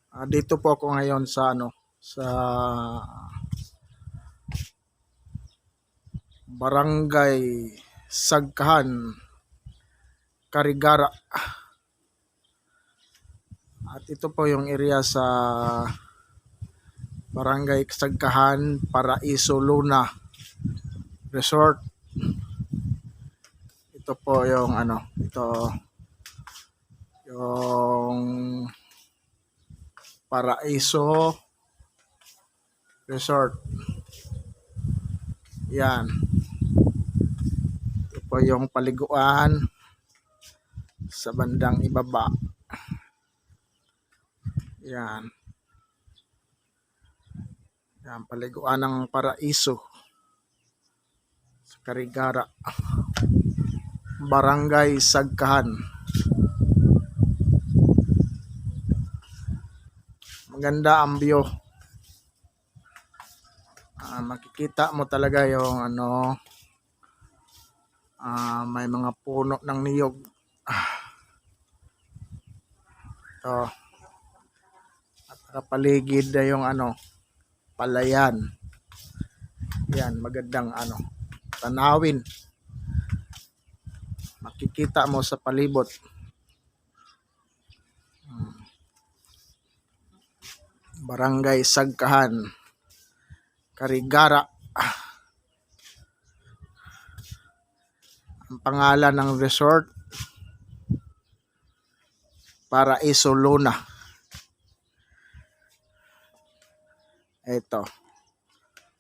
Dito po ako ngayon sa sa Barangay Sagkahan, Carigara. At ito po yung area sa Barangay Sagkahan, Paraiso Luna Resort. Ito po yung yung Paraiso Resort. Yan. Ito po yung paliguan sa bandang ibaba. Yan. Yan, paliguan ng Paraiso sa Carigara, Barangay Sagkahan. Maganda ang view. Makikita mo talaga yung may mga puno ng niyog. Ito. At nakapaligid na yung palayan. Yan, magandang tanawin. Makikita mo sa palibot. Barangay Sagkahan, Carigara. Ang pangalan ng resort, Paraiso Luna. Ito.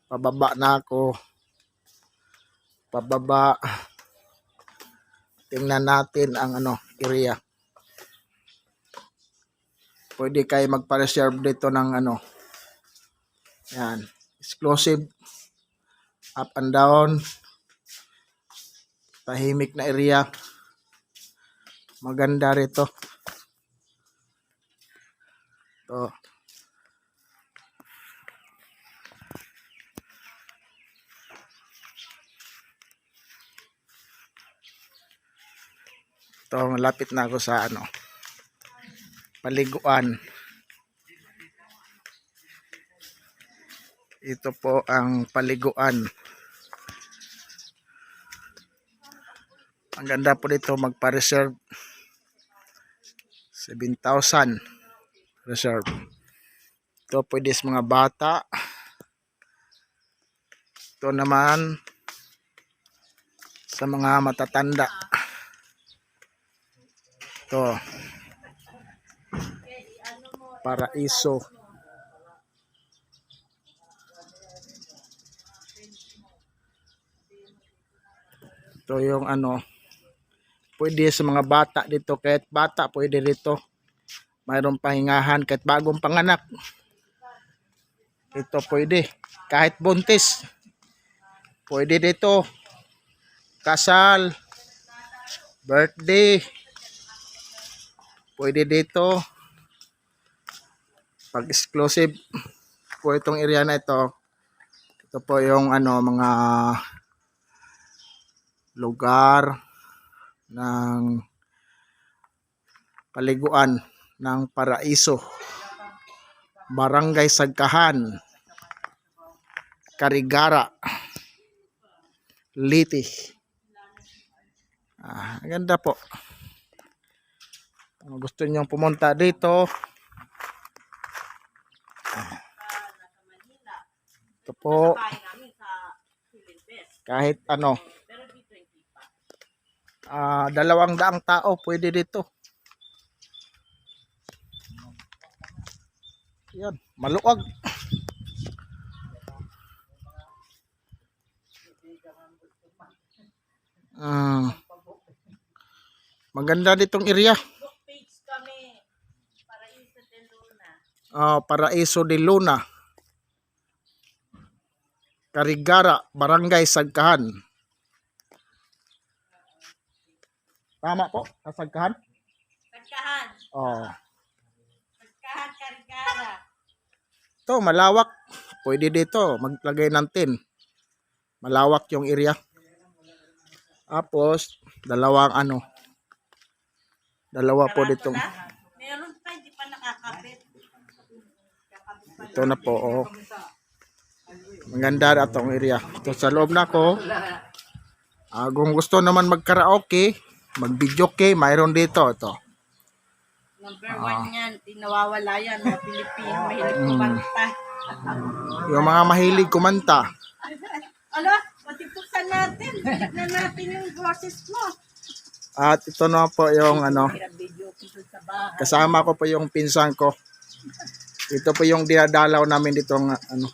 Pababa na ako. Pababa. Tingnan natin ang area. Pwede kayo magpa-reserve dito ng yan, exclusive, up and down, tahimik na area. Maganda rito. Ito. Ito, malapit na ako sa paliguan. Ito po ang paliguan. Ang ganda po dito, magpa-reserve. 7,000 reserve. Ito pwede sa mga bata. Ito naman sa mga matatanda. Ito. Paraiso. Ito yung pwede sa mga bata dito. Kahit bata pwede dito. Mayroong pahingahan kahit bagong panganak. Ito pwede. Kahit buntis. Pwede dito. Kasal. Birthday. Pwede dito. Pag exclusive po itong area na ito. Ito po yung mga lugar ng paliguan ng Paraiso, Barangay Sagkahan, Carigara, Liti. Ganda po. Kung gusto niyo pumunta dito, ito po, kahit 200 tao pwede dito. Yan, maluwag. Maganda ditong area. Paraiso de Luna, Carigara, Barangay Sagkahan. Tama po, Sagkahan? Sagkahan. Sagkahan, Carigara. Ito, malawak. Pwede dito, maglagay ng tin. Malawak yung area. Tapos, dalawa po ditong. Meron pa, hindi pa nakakabit. Ito na po, oh. Maganda na itong area. Ito sa loob na ko. Kung gusto naman mag-karaoke, mag-videoke, mayroon dito. Ito. Number 1 yan. Di nawawala yan. Mga Pilipino. Mahilig kumanta. Yung mga mahilig kumanta. Ano? Matipuksan natin. Tignan natin yung boses mo. At ito na po yung ano, Video ko dun sa bahay. kasama ko po yung pinsan ko. Ito po yung dinadalaw namin dito ng ano.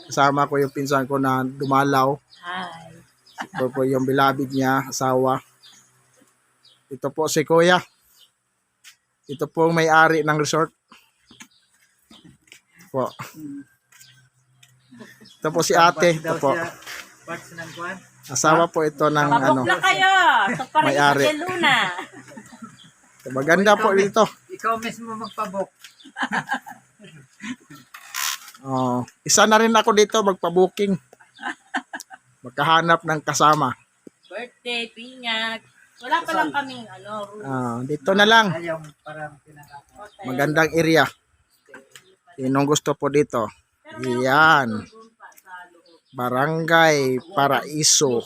Kasama ko yung pinsan ko na dumalaw. Hi. Ito po yung bilabid niya, asawa. Ito po si Kuya. Ito po ang may-ari ng resort. Po. Ito po si ate. Ito po. Asawa po ito ng ano. Pabok na kayo. Sa Paraiso May-ari. de Luna. Maganda po dito. Ikaw mismo magpabok. Oh, isa na rin ako dito magpa-booking. Magkahanap ng kasama. Birthday, pinyag. Wala pa lang kaming ano, room. Dito na lang. Ayaw parang pinaka. Magandang area. Sinong gusto po dito? Yan. Barangay Paraiso.